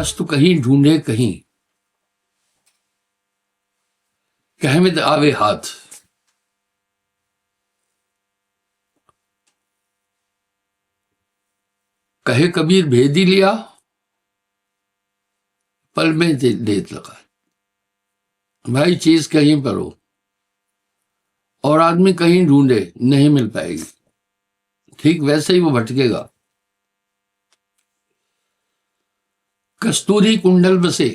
वस्तु कहीं ढूंढे कहीं, कहमिद आवे हाथ। कहे कबीर भेदी लिया, पल में देत लगा। भाई चीज कहीं पर हो और आदमी कहीं ढूंढे, नहीं मिल पाएगी, ठीक वैसे ही वो भटकेगा। कस्तूरी कुंडल बसे,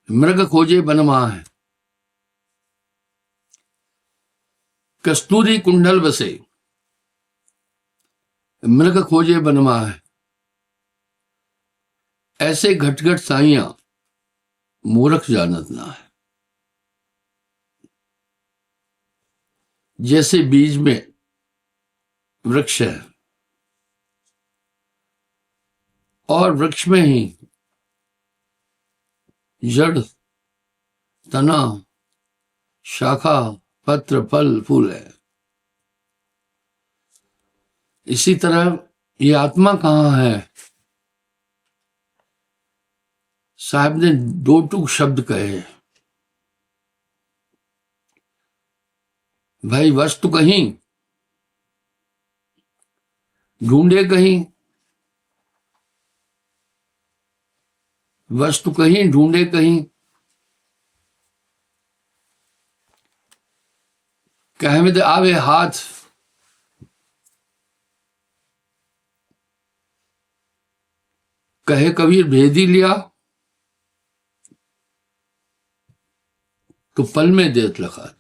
मृग खोजे बनमाह है। कस्तूरी कुंडल बसे, मृग खोजे बनमाह है। ऐसे घटघट साइयां मूर्ख जानत ना है। जैसे बीज में वृक्ष है और वृक्ष में ही जड़, तना, शाखा, पत्र, फल, फूल है, इसी तरह ये आत्मा कहाँ है? साहब ने दो टूक शब्द कहे, भाई वस्तु कहीं ढूंढे कहीं, वस्तु कहीं ढूंढे कहीं, कहमिद आवे हाथ। कहे कबीर भेदी लिया, तो पल में देत लगा।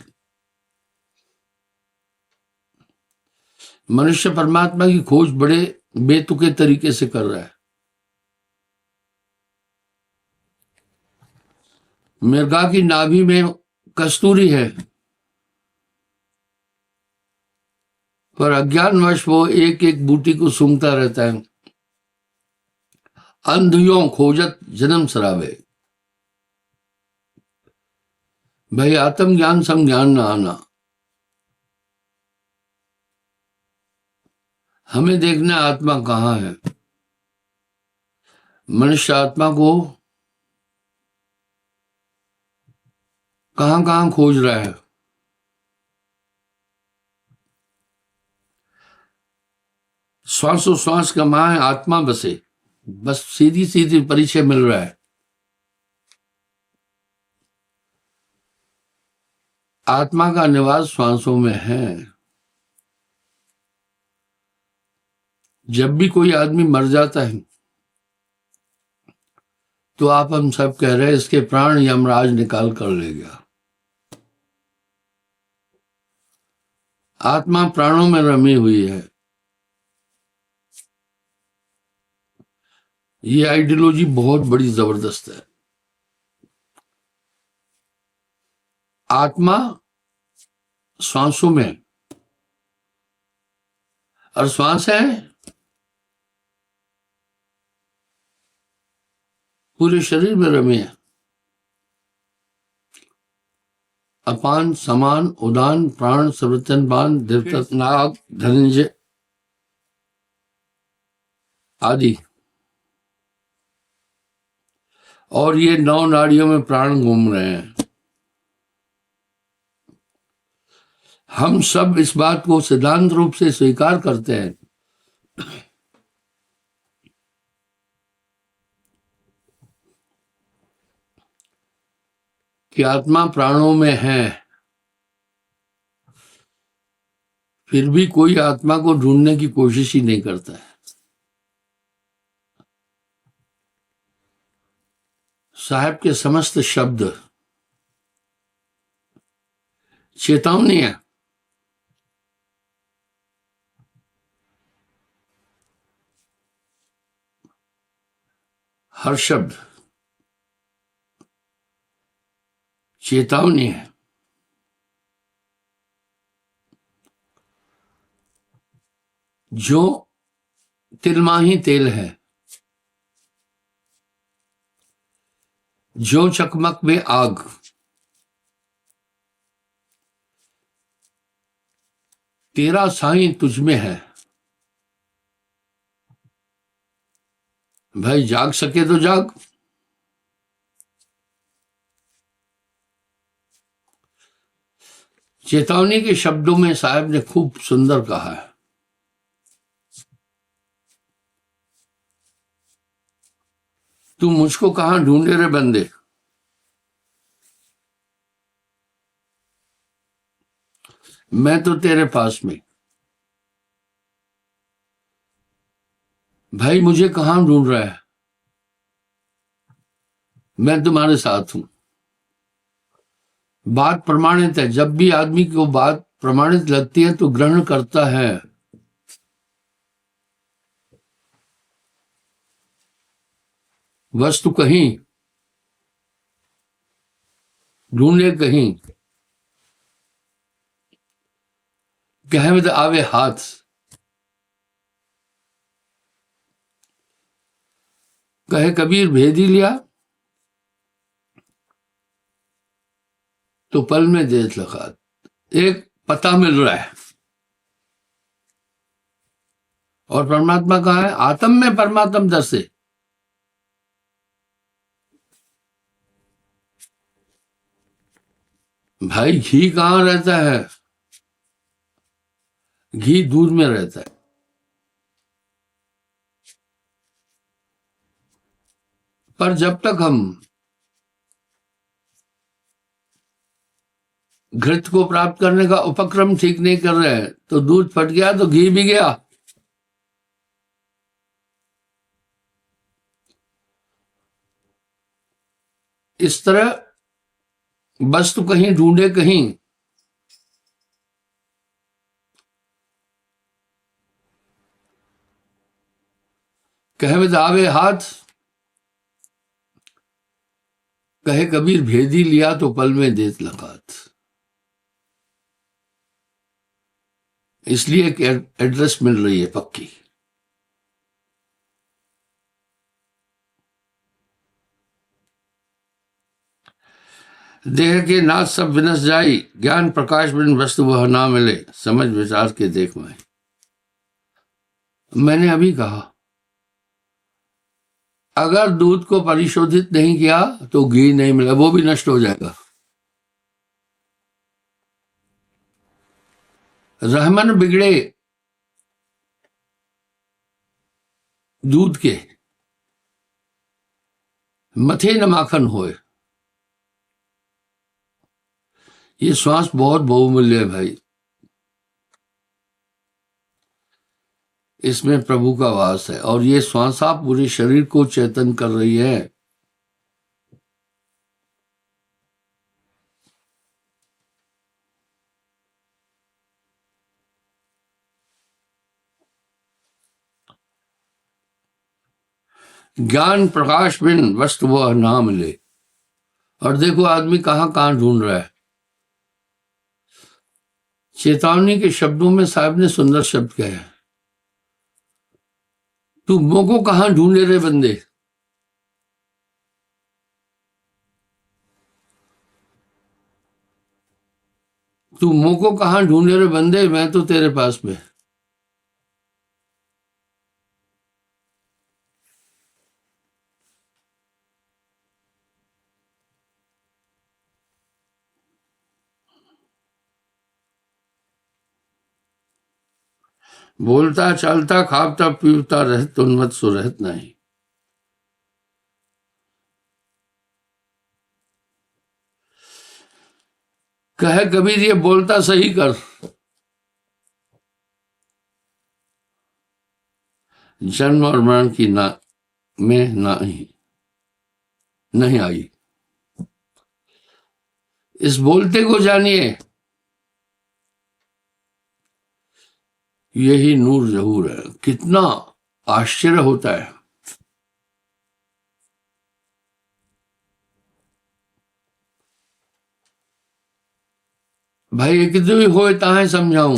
मनुष्य परमात्मा की खोज बड़े बेतुके तरीके से कर रहा है। मृगा की नाभि में कस्तूरी है, पर अज्ञानवश वो एक एक बूटी को सूंघता रहता है। अंधियों खोजत जन्म सरावे। भाई आत्मज्ञान संज्ञान ना आना, हमें देखना आत्मा कहाँ है। मनुष्य आत्मा को कहां कहां खोज रहा है। श्वासोश्वास का मां है आत्मा बसे, बस सीधी सीधी परिचय मिल रहा है। आत्मा का निवास श्वासों में है। जब भी कोई आदमी मर जाता है तो आप हम सब कह रहे हैं इसके प्राण यमराज निकाल कर ले गया। आत्मा प्राणों में रमी हुई है। ये आइडियोलॉजी बहुत बड़ी जबरदस्त है। आत्मा श्वासों में और श्वास है पूरे शरीर में रमी है। अपान, समान, उदान, प्राण, सर्वतन बान, देवतत, नाग, धनंजय आदि, और ये 9 नाड़ियों में प्राण घूम रहे हैं। हम सब इस बात को सिद्धांत रूप से स्वीकार करते हैं कि आत्मा प्राणों में है, फिर भी कोई आत्मा को ढूंढने की कोशिश ही नहीं करता है। साहब के समस्त शब्द चेतावनी है। हर शब्द चेतावनी है। जो तिलमाही तेल है, जो चकमक में आग, तेरा साईं तुझ में है। भाई जाग सके तो जाग। चेतावनी के शब्दों में साहब ने खूब सुंदर कहा है, तू मुझको कहां ढूंढे रे बंदे, मैं तो तेरे पास में। भाई मुझे कहां ढूंढ रहा है, मैं तुम्हारे साथ हूं। बात प्रमाणित है, जब भी आदमी को बात प्रमाणित लगती है तो ग्रहण करता है। वस्तु कहीं, ढूंढे कहीं, कहमत आवे हाथ। कहे कबीर भेद ही लिया तो पल में देश लगा। एक पता मिल रहा है, और परमात्मा कहाँ है? आत्म में परमात्म दर्शे। भाई घी कहाँ रहता है? घी दूध में रहता है। पर जब तक हम घृत को प्राप्त करने का उपक्रम ठीक नहीं कर रहे हैं तो दूध फट गया तो घी भी गया। इस तरह वस्तु कहीं ढूंढे कहीं, कहमत आवे हाथ। कहे कबीर भेदी लिया तो पल में देत लगात। इसलिए एक एड्रेस मिल रही है पक्की। देह के नाथ सब विनस जाई, ज्ञान प्रकाश बिन वस्तु वह ना मिले, समझ विचार के देख में। मैंने अभी कहा, अगर दूध को परिशोधित नहीं किया तो घी नहीं मिला, वो भी नष्ट हो जाएगा। रहमन बिगड़े दूध के, मथे न माखन होए। ये श्वास बहुत बहुमूल्य है भाई। इसमें प्रभु का वास है, और ये श्वास आप पूरे शरीर को चेतन कर रही है। ज्ञान प्रकाश बिन वस्तु वह ना मिले। और देखो आदमी कहां कहां ढूंढ रहा है। चेतावनी के शब्दों में साहब ने सुंदर शब्द कहे, तू मोको कहां ढूंढे रे बंदे, तू मोको कहां ढूंढे रे बंदे, मैं तो तेरे पास में। बोलता चलता खापता पीवता रहत उन्मत सो रहत नहीं। कहे कबीर ये बोलता सही कर, जन्म और मरण की ना में नहीं आई। इस बोलते को जानिए, यही नूर जहूर है। कितना आश्चर्य होता है भाई। एक भी होए ताहे समझाऊं,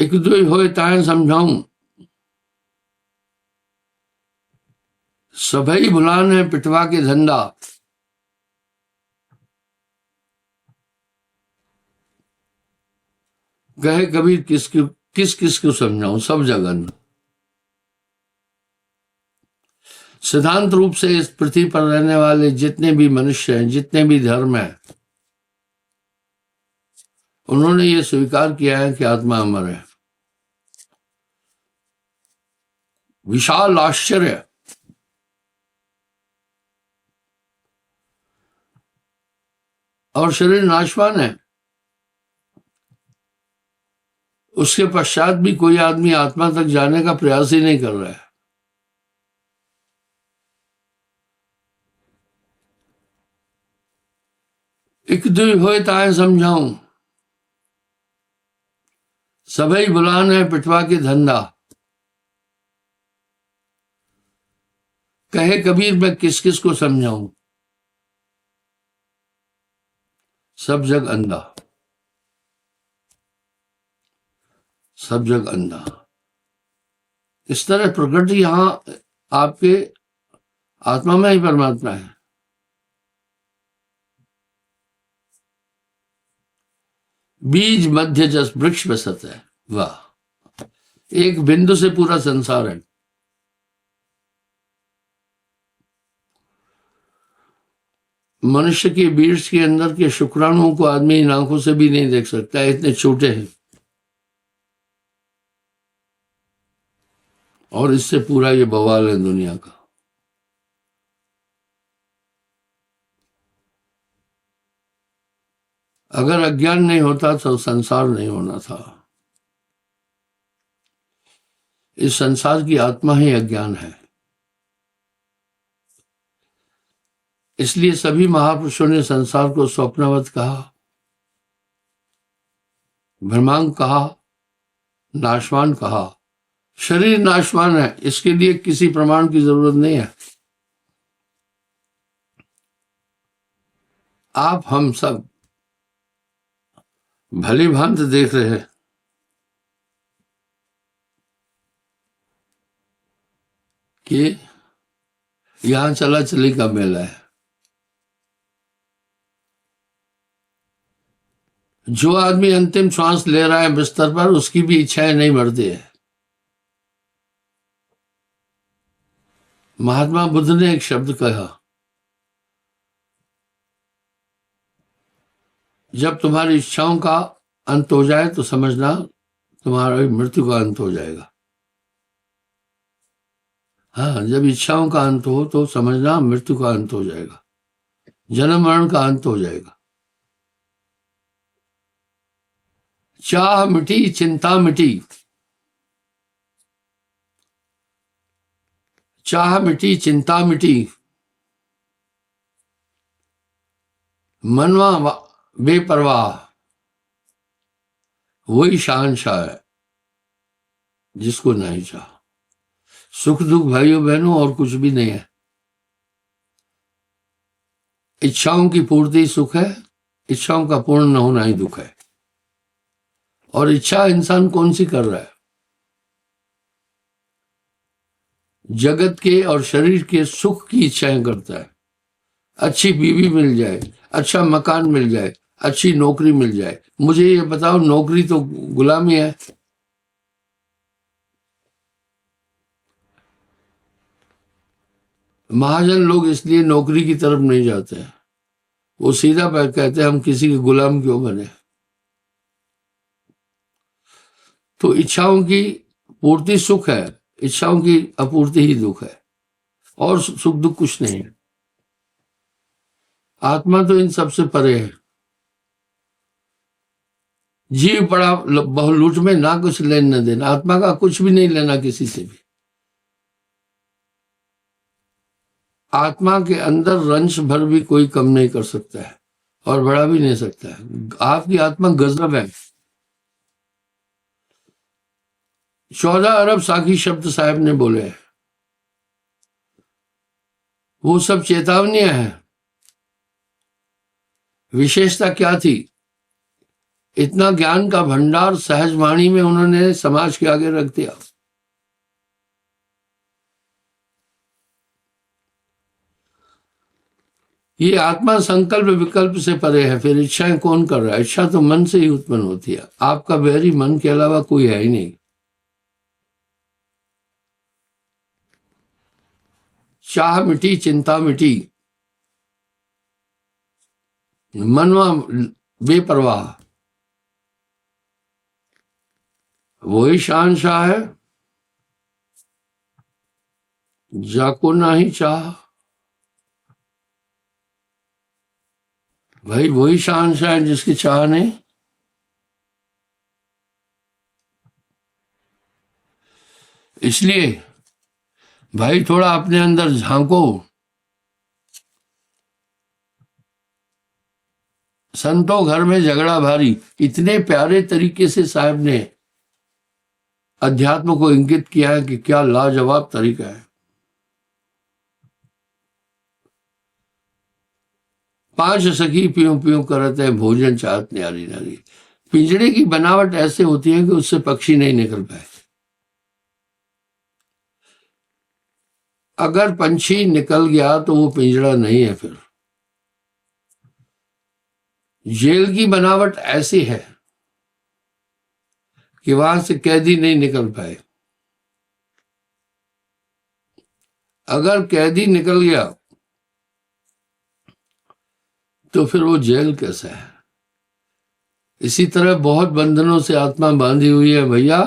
एक दो होए ताहे समझाऊं, सभई भुलान है पिटवा के धंधा। कहे कबीर किस किस को समझाऊं, सब जग अन्न। सिद्धांत रूप से इस पृथ्वी पर रहने वाले जितने भी मनुष्य हैं, जितने भी धर्म हैं, उन्होंने ये स्वीकार किया है कि आत्मा अमर है। विशाल आश्चर्य। और शरीर नाशवान है, उसके पश्चात भी कोई आदमी आत्मा तक जाने का प्रयास ही नहीं कर रहा है। एक दुई होए ताए समझाऊं, सभी बुलान है पिटवा के धंधा। कहे कबीर मैं किस किस को समझाऊं, सब जग अंधा, सब जग अंधा। इस तरह प्रकृति यहां आपके आत्मा में ही परमात्मा है। बीज मध्य जस वृक्ष बसत है। वाह, एक बिंदु से पूरा संसार है। मनुष्य के बीज के अंदर के शुक्राणुओं को आदमी इन आंखों से भी नहीं देख सकता, इतने छोटे हैं। और इससे पूरा ये बवाल है दुनिया का। अगर अज्ञान नहीं होता तो संसार नहीं होना था। इस संसार की आत्मा ही अज्ञान है। इसलिए सभी महापुरुषों ने संसार को स्वप्नवत कहा, भ्रमांग कहा, नाशवान कहा। शरीर नाशवान है, इसके लिए किसी प्रमाण की जरूरत नहीं है। आप हम सब भली भांत देख रहे हैं कि यहां चला चली का मेला है। जो आदमी अंतिम श्वास ले रहा है बिस्तर पर, उसकी भी इच्छाएं नहीं मरती है। महात्मा बुद्ध ने एक शब्द कहा, जब तुम्हारी इच्छाओं का अंत हो जाए तो समझना तुम्हारी मृत्यु का अंत हो जाएगा। हाँ, जब इच्छाओं का अंत हो तो समझना मृत्यु का अंत हो जाएगा, जन्म मरण का अंत हो जाएगा। चाह मिटी चिंता मिटी, चाह मिटी चिंता मिटी, मनवा बेपरवाह, वही शहंशाह है जिसको नहीं चाह। सुख दुख भाइयों बहनों और कुछ भी नहीं है। इच्छाओं की पूर्ति सुख है, इच्छाओं का पूर्ण न होना ही दुख है। और इच्छा इंसान कौन सी कर रहा है? जगत के और शरीर के सुख की इच्छाएं करता है। अच्छी बीवी मिल जाए, अच्छा मकान मिल जाए, अच्छी नौकरी मिल जाए। मुझे ये बताओ, नौकरी तो गुलामी है। महाजन लोग इसलिए नौकरी की तरफ नहीं जाते हैं, वो सीधा कहते हैं हम किसी के गुलाम क्यों बने। तो इच्छाओं की पूर्ति सुख है, इच्छाओं की अपूर्ति ही दुख है, और सुख दुख कुछ नहीं है। आत्मा तो इन सबसे परे है। जीव पड़ा बहुलूट में, ना कुछ लेना देना, आत्मा का कुछ भी नहीं लेना किसी से भी। आत्मा के अंदर रंश भर भी कोई कम नहीं कर सकता है और बढ़ा भी नहीं सकता है। आपकी आत्मा गजब है। 14 अरब साखी शब्द साहब ने बोले, वो सब चेतावनियां हैं। विशेषता क्या थी? इतना ज्ञान का भंडार सहज वाणी में उन्होंने समाज के आगे रख दिया। ये आत्मा संकल्प विकल्प से परे है, फिर इच्छाएं कौन कर रहा है? इच्छा तो मन से ही उत्पन्न होती है, आपका बैरी मन के अलावा कोई है ही नहीं। चाह मिटी, चिंता मिटी, मनवा बेपरवाह, वही शहंशाह है, जाको नाही चाह। भाई वही शहंशाह है जिसकी चाह नहीं। इसलिए भाई थोड़ा अपने अंदर झांको। संतों घर में झगड़ा भारी, इतने प्यारे तरीके से साहब ने अध्यात्म को इंगित किया है कि क्या लाजवाब तरीका है। 5 सखी प्यूं प्यूं करते हैं, भोजन चाहत न्यारी नारी। पिंजड़े की बनावट ऐसे होती है कि उससे पक्षी नहीं निकल पाए। अगर पंछी निकल गया तो वो पिंजड़ा नहीं है। फिर जेल की बनावट ऐसी है कि वहां से कैदी नहीं निकल पाए। अगर कैदी निकल गया तो फिर वो जेल कैसा है? इसी तरह बहुत बंधनों से आत्मा बांधी हुई है भैया,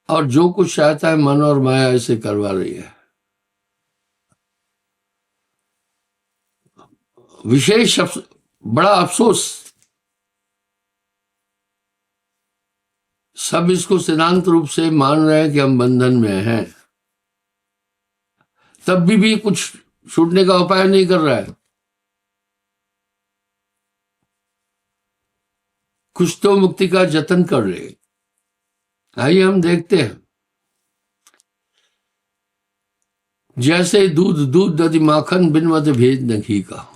और जो कुछ चाहता है मन और माया ऐसे करवा रही है। विशेष बड़ा अफसोस, सब इसको सिद्धांत रूप से मान रहे हैं कि हम बंधन में हैं, तब भी कुछ छूटने का उपाय नहीं कर रहा है। कुछ तो मुक्ति का जतन कर रहे। आइए हम देखते हैं। जैसे दूध दूध दधि माखन बिन मत भेद न घी का।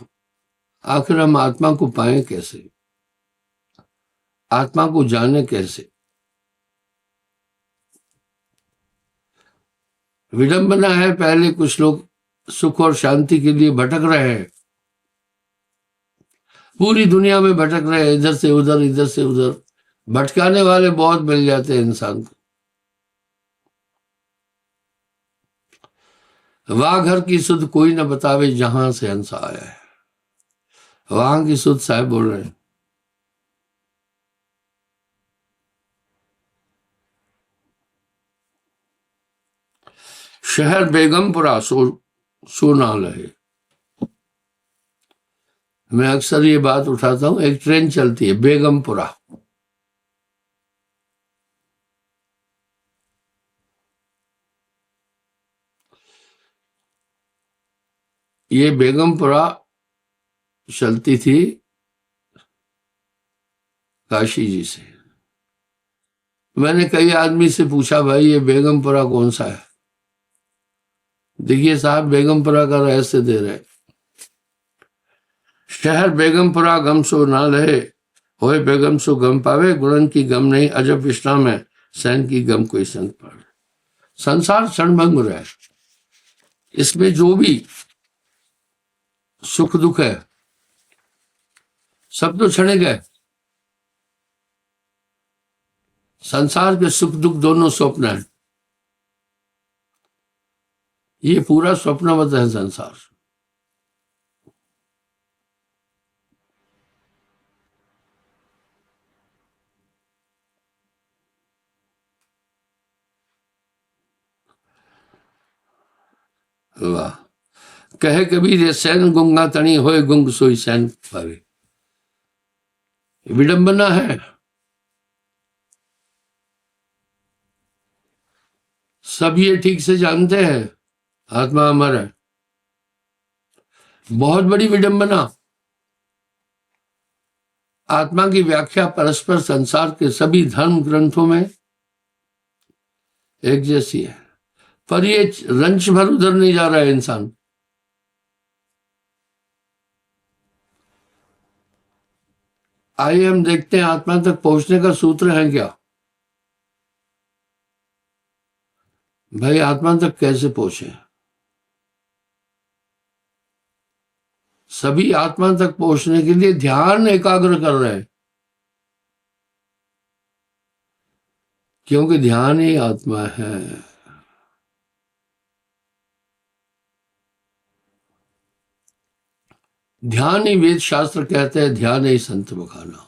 आखिर हम आत्मा को पाएं कैसे? आत्मा को जाने कैसे? विडंबना है, पहले कुछ लोग सुख और शांति के लिए भटक रहे हैं, पूरी दुनिया में भटक रहे हैं, इधर से उधर इधर से उधर। भटकाने वाले बहुत मिल जाते हैं इंसान को। वाह घर की सुध कोई न बतावे, जहां से हंस आया है। वहां की सुध साहब बोल रहे हैं। शहर बेगमपुरा सोना लहे। मैं अक्सर ये बात उठाता हूं। एक ट्रेन चलती है बेगमपुरा, ये बेगमपुरा चलती थी काशी जी से। मैंने कई आदमी से पूछा, भाई ये बेगमपुरा कौन सा है? देखिए साहब, बेगमपुरा का रहस्य दे रहे। शहर बेगमपुरा गम सो ना लहे, होए बेगम सो गम पावे। गुणन की गम नहीं अजब विश्राम है, सैन की गम कोई संत पावे। संसार क्षणभंग रहा है, इसमें जो भी सुख दुख है सब तो क्षणिक है। संसार के सुख दुख दोनों स्वप्न है। ये पूरा स्वप्नवत है संसार। वाह। कहे कबीर सैन गुंगा तणी होए गुंग सोई सैन पावे। विडंबना है। सब ये ठीक से जानते हैं आत्मा अमर है। बहुत बड़ी विडंबना। आत्मा की व्याख्या परस्पर संसार के सभी धर्म ग्रंथों में एक जैसी है, पर ये रंच भर उधर नहीं जा रहा है इंसान। आइए हम देखते हैं आत्मा तक पहुंचने का सूत्र है क्या। भाई आत्मा तक कैसे पहुंचे? सभी आत्मा तक पहुंचने के लिए ध्यान एकाग्र कर रहे हैं, क्योंकि ध्यान ही आत्मा है। ध्यान ही वेद शास्त्र कहते हैं, ध्यान ही संत बखाना।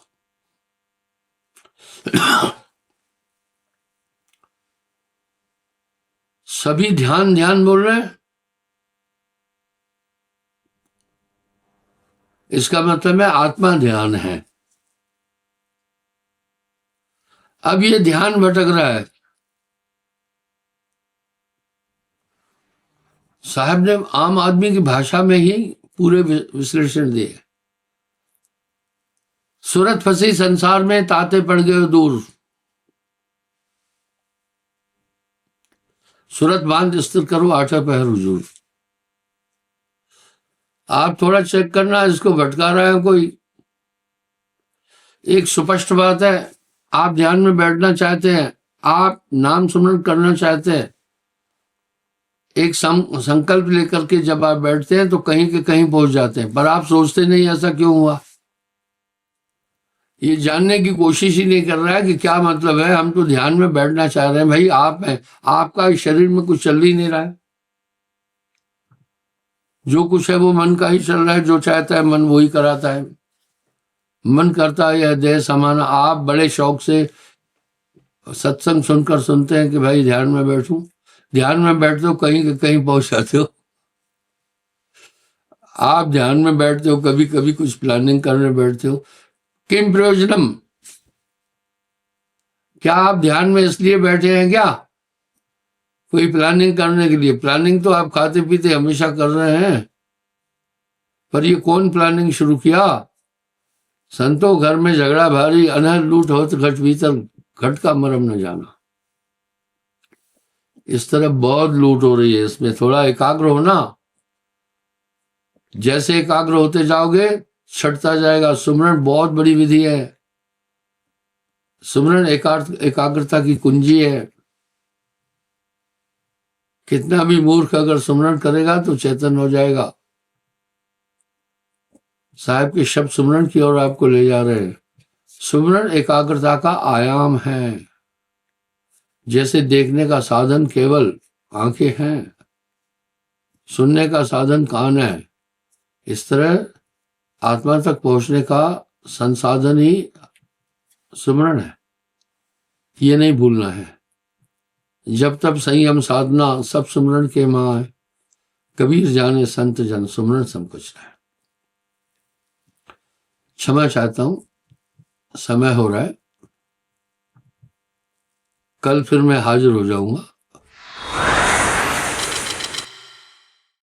सभी ध्यान ध्यान बोल रहे हैं, इसका मतलब है आत्मा ध्यान है। अब ये ध्यान भटक रहा है। साहब ने आम आदमी की भाषा में ही पूरे विश्लेषण दिए। सूरत फंसी संसार में, ताते पड़ गए दूर। सूरत बांध स्थिर करो, आठा पहर हुजूर। आप थोड़ा चेक करना, इसको भटका रहा है कोई। एक स्पष्ट बात है, आप ध्यान में बैठना चाहते हैं, आप नाम सुमरन करना चाहते हैं, एक संकल्प लेकर के जब आप बैठते हैं तो कहीं के कहीं पहुंच जाते हैं, पर आप सोचते नहीं ऐसा क्यों हुआ। ये जानने की कोशिश ही नहीं कर रहा है कि क्या मतलब है। हम तो ध्यान में बैठना चाह रहे हैं, भाई आप हैं, आपका शरीर में कुछ चल ही नहीं रहा है। जो कुछ है वो मन का ही चल रहा है, जो चाहता है मन वही कराता है। मन करता है यह देह समाना। आप बड़े शौक से सत्संग सुनकर सुनते हैं कि भाई ध्यान में बैठूं, ध्यान में बैठते हो कहीं के कहीं पहुंच जाते हो। आप ध्यान में बैठते हो, कभी कभी कुछ प्लानिंग करने बैठते हो, किम प्रयोजनम। क्या आप ध्यान में इसलिए बैठे हैं क्या कोई प्लानिंग करने के लिए? प्लानिंग तो आप खाते पीते हमेशा कर रहे हैं, पर ये कौन प्लानिंग शुरू किया? संतो घर में झगड़ा भारी, अनहद लूट होत घट भीतर, घट का मरम न जाना। इस तरह बहुत लूट हो रही है, इसमें थोड़ा एकाग्र होना। जैसे एकाग्र होते जाओगे छटता जाएगा। सुमरन बहुत बड़ी विधि है। सुमरन एकाग्रता की कुंजी है। कितना भी मूर्ख अगर सुमरन करेगा तो चेतन हो जाएगा। साहब के शब्द सुमरन की ओर आपको ले जा रहे हैं। सुमरन एकाग्रता का आयाम है। जैसे देखने का साधन केवल आंखें हैं, सुनने का साधन कान है, इस तरह आत्मा तक पहुंचने का संसाधन ही सुमरन है। ये नहीं भूलना है। जब तब संयम साधना सब सुमरन के माँ है। कबीर जाने संत जन सुमरन सब कुछ है। क्षमा चाहता हूं, समय हो रहा है। कल फिर मैं हाजिर हो जाऊंगा।